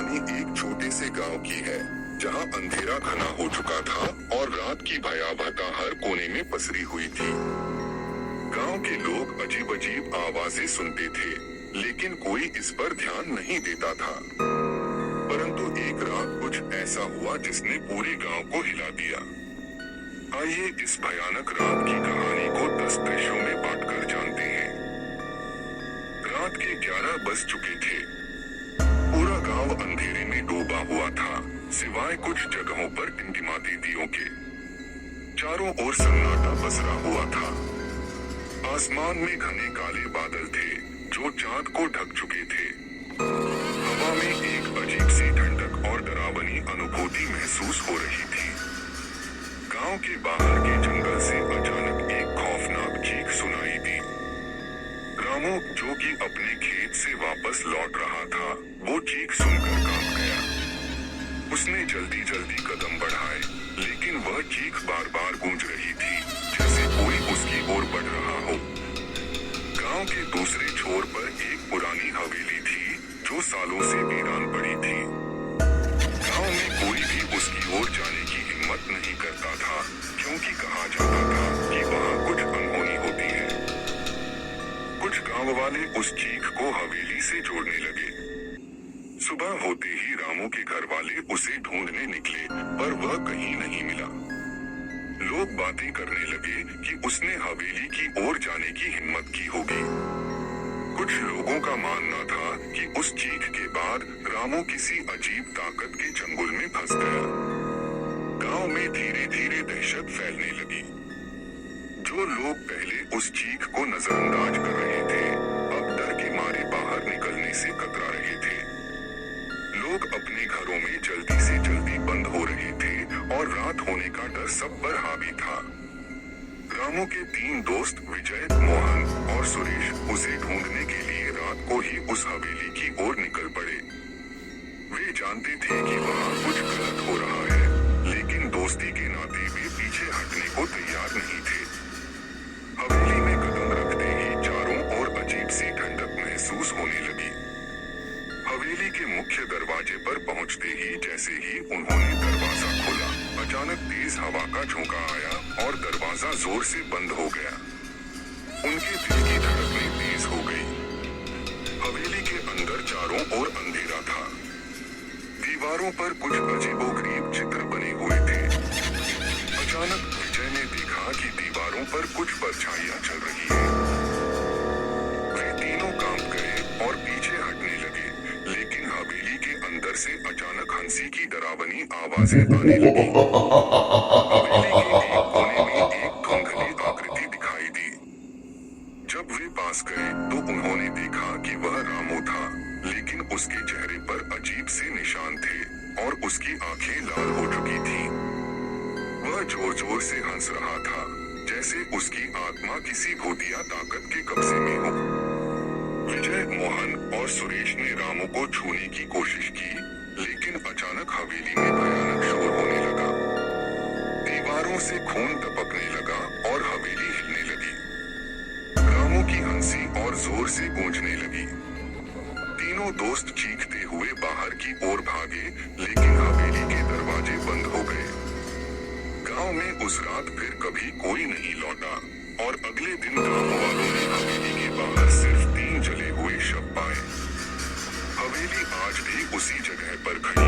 कहानी एक छोटे से गांव की है, जहां अंधेरा घना हो चुका था और रात की भयावहता हर कोने में पसरी हुई थी। गांव के लोग अजीब अजीब आवाजें सुनते थे, लेकिन कोई इस पर ध्यान नहीं देता था। परंतु एक रात कुछ ऐसा हुआ जिसने पूरे गांव को हिला दिया। आइए इस भयानक रात की कहानी को 10 दृश्यों में बांटकर जानते हैं। रात के 11 बज चुके थे। पूरा गांव अंधेरे में डूबा हुआ था, सिवाय कुछ जगहों पर टिमटिमाते दियों के। चारों ओर सन्नाटा पसरा हुआ था। आसमान में घने काले बादल थे, जो चांद को ढक चुके थे। हवा में एक अजीब सी ठंडक और डरावनी अनुभूति महसूस हो रही थी। गांव के बाहर के जंगल से अचानक एक खौफनाक चीख सुनाई दी। रामू, जो कि अपने खेत से वापस लौट रहा था, वो चीख सुनकर कांप गया। उसने जल्दी जल्दी कदम बढ़ाए, लेकिन वह चीख बार बार गूंज रही थी, जैसे कोई उसकी ओर बढ़ रहा हो। गांव के दूसरे छोर पर एक पुरानी हवेली थी, जो सालों से वीरान पड़ी थी। गांव में कोई भी उसकी ओर जाने की हिम्मत नहीं करता था, क्योंकि कहा जाता था कि वहां कुछ अनहोनी होती है। कुछ गांव वाले उस चीख को हवेली से जोड़ने लगे। सुबह होते ही रामू के घर वाले उसे ढूंढने निकले, पर वह कहीं नहीं मिला। लोग बातें करने लगे कि उसने हवेली की ओर जाने की हिम्मत की होगी। कुछ लोगों का मानना था कि उस चीख के बाद रामू किसी अजीब ताकत के चंगुल में फंस गया। गांव में धीरे धीरे दहशत फैलने लगी। जो लोग पहले उस चीख को नजरअंदाज कर रहे थे, अब डर के मारे बाहर निकलने से कतरा रहे थे। लोग अपने घरों में जल्दी से जल्दी बंद हो रहे थे और रात होने का डर सब पर हावी था। रामू के 3 दोस्त विजय, मोहन और सुरेश उसे ढूंढने के लिए रात को ही उस हवेली की ओर निकल पड़े। वे जानते थे कि वहां कुछ गलत हो रहा है, लेकिन दोस्ती के नाते वे पीछे हटने को तैयार नहीं थे। हवेली में कदम रखते ही चारों ओर अजीब सी ठंडक महसूस होने लगी। हवेली के मुख्य दरवाजे पर पहुंचते ही जैसे ही उन्होंने दरवाजा खोला, अचानक तेज हवा का झोंका आया और दरवाजा जोर से बंद हो गया। उनके दिल की धड़कनें तेज हो गई। हवेली के अंदर चारों ओर अंधेरा था। दीवारों पर कुछ अजीबोगरीब चित्र बने हुए थे। अचानक विजय ने देखा कि दीवारों पर कुछ परछाइयां चल रही हैं। वे तीनों कांप गए और पीछे हटने लगे, लेकिन हवेली के अंदर से अचानक हंसी की डरावनी आवाजें आने लगी। हवेली के एक कोने में एक धुंधली आकृति दिखाई दी। जब वे पास गए तो उन्होंने देखा कि वह रामू था, लेकिन उसके चेहरे पर अजीब से निशान थे और उसकी आंखें लाल हो चुकी थीं। वह जोर जोर से हंस रहा था, जैसे उसकी आत्मा किसी भूतिया ताकत के कब्जे में हो। विजय, मोहन और सुरेश ने रामू को छूने की कोशिश की, लेकिन अचानक हवेली में भयानक शोर होने लगा। दीवारों से खून टपकने लगा और हवेली हिलने लगी। रामू की हंसी और जोर से गूंजने लगी। तीनों दोस्त चीखते हुए बाहर की ओर भागे, लेकिन हवेली के दरवाजे बंद हो गए। गांव में उस रात फिर कभी कोई नहीं लौटा और अगले दिन गांव वालों ने हवेली के बाहर सिर्फ 3 जले हुए शव पाए। हवेली आज भी उसी जगह पर खड़ी